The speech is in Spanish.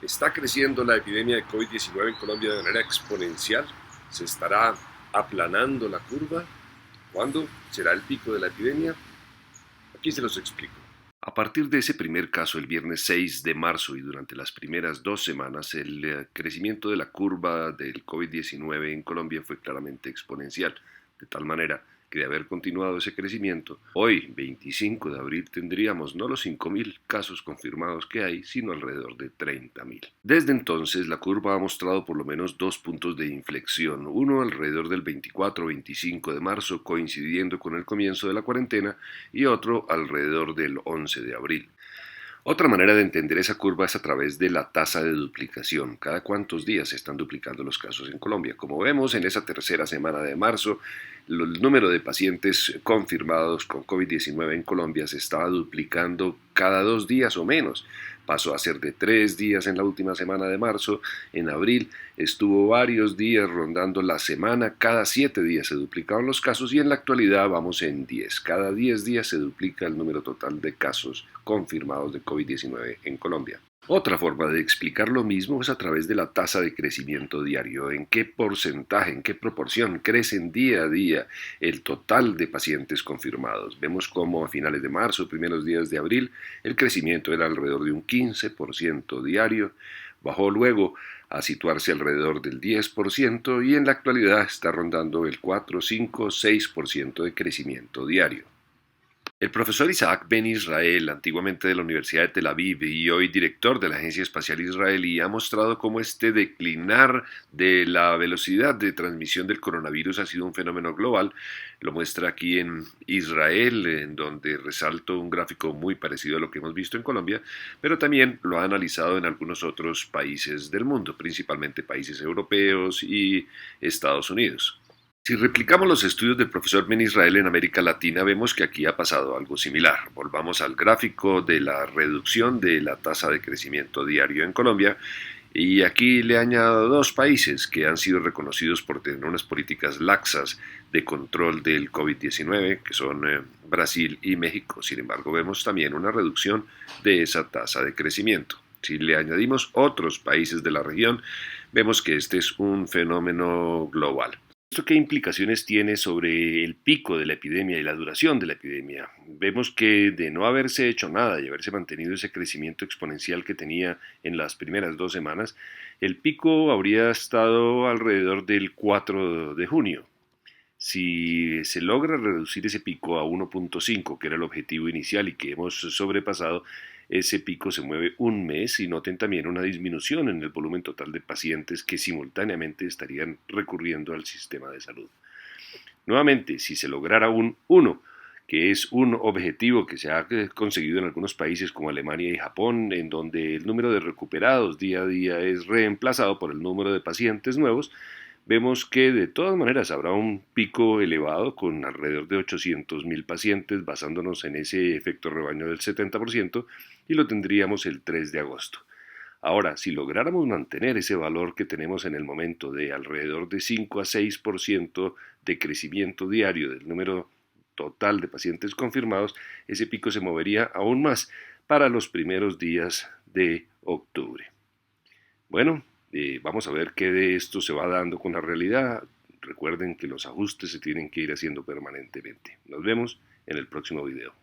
Está creciendo la epidemia de COVID-19 en Colombia de manera exponencial. ¿Se estará aplanando la curva? ¿Cuándo será el pico de la epidemia? Aquí se los explico. A partir de ese primer caso, el viernes 6 de marzo y durante las primeras 2 semanas, el crecimiento de la curva del COVID-19 en Colombia fue claramente exponencial, de tal manera que de haber continuado ese crecimiento, hoy, 25 de abril, tendríamos no los 5.000 casos confirmados que hay, sino alrededor de 30.000. Desde entonces, la curva ha mostrado por lo menos dos puntos de inflexión, uno alrededor del 24 o 25 de marzo, coincidiendo con el comienzo de la cuarentena, y otro alrededor del 11 de abril. Otra manera de entender esa curva es a través de la tasa de duplicación. Cada cuántos días se están duplicando los casos en Colombia. Como vemos, en esa tercera semana de marzo, el número de pacientes confirmados con COVID-19 en Colombia se estaba duplicando cada 2 días o menos. Pasó a ser de 3 días en la última semana de marzo. En abril estuvo varios días rondando la semana. Cada 7 días se duplicaban los casos y en la actualidad vamos en 10. Cada 10 días se duplica el número total de casos confirmados de COVID-19 en Colombia. Otra forma de explicar lo mismo es a través de la tasa de crecimiento diario, en qué porcentaje, en qué proporción crecen día a día el total de pacientes confirmados. Vemos cómo a finales de marzo, primeros días de abril, el crecimiento era alrededor de un 15% diario, bajó luego a situarse alrededor del 10% y en la actualidad está rondando el 4, 5, 6% de crecimiento diario. El profesor Isaac Ben Israel, antiguamente de la Universidad de Tel Aviv y hoy director de la Agencia Espacial Israelí, ha mostrado cómo este declinar de la velocidad de transmisión del coronavirus ha sido un fenómeno global. Lo muestra aquí en Israel, en donde resalto un gráfico muy parecido a lo que hemos visto en Colombia, pero también lo ha analizado en algunos otros países del mundo, principalmente países europeos y Estados Unidos. Si replicamos los estudios del profesor Ben Israel en América Latina, vemos que aquí ha pasado algo similar. Volvamos al gráfico de la reducción de la tasa de crecimiento diario en Colombia y aquí le añado dos países que han sido reconocidos por tener unas políticas laxas de control del COVID-19, que son Brasil y México. Sin embargo, vemos también una reducción de esa tasa de crecimiento. Si le añadimos otros países de la región, vemos que este es un fenómeno global. ¿Esto qué implicaciones tiene sobre el pico de la epidemia y la duración de la epidemia? Vemos que de no haberse hecho nada y haberse mantenido ese crecimiento exponencial que tenía en las primeras 2 semanas, el pico habría estado alrededor del 4 de junio. Si se logra reducir ese pico a 1.5, que era el objetivo inicial y que hemos sobrepasado, ese pico se mueve un mes y noten también una disminución en el volumen total de pacientes que simultáneamente estarían recurriendo al sistema de salud. Nuevamente, si se lograra un 1, que es un objetivo que se ha conseguido en algunos países como Alemania y Japón, en donde el número de recuperados día a día es reemplazado por el número de pacientes nuevos, vemos que de todas maneras habrá un pico elevado con alrededor de 800.000 pacientes basándonos en ese efecto rebaño del 70% y lo tendríamos el 3 de agosto. Ahora, si lográramos mantener ese valor que tenemos en el momento de alrededor de 5 a 6% de crecimiento diario del número total de pacientes confirmados, ese pico se movería aún más para los primeros días de octubre. Bueno, vamos a ver qué de esto se va dando con la realidad. Recuerden que los ajustes se tienen que ir haciendo permanentemente. Nos vemos en el próximo video.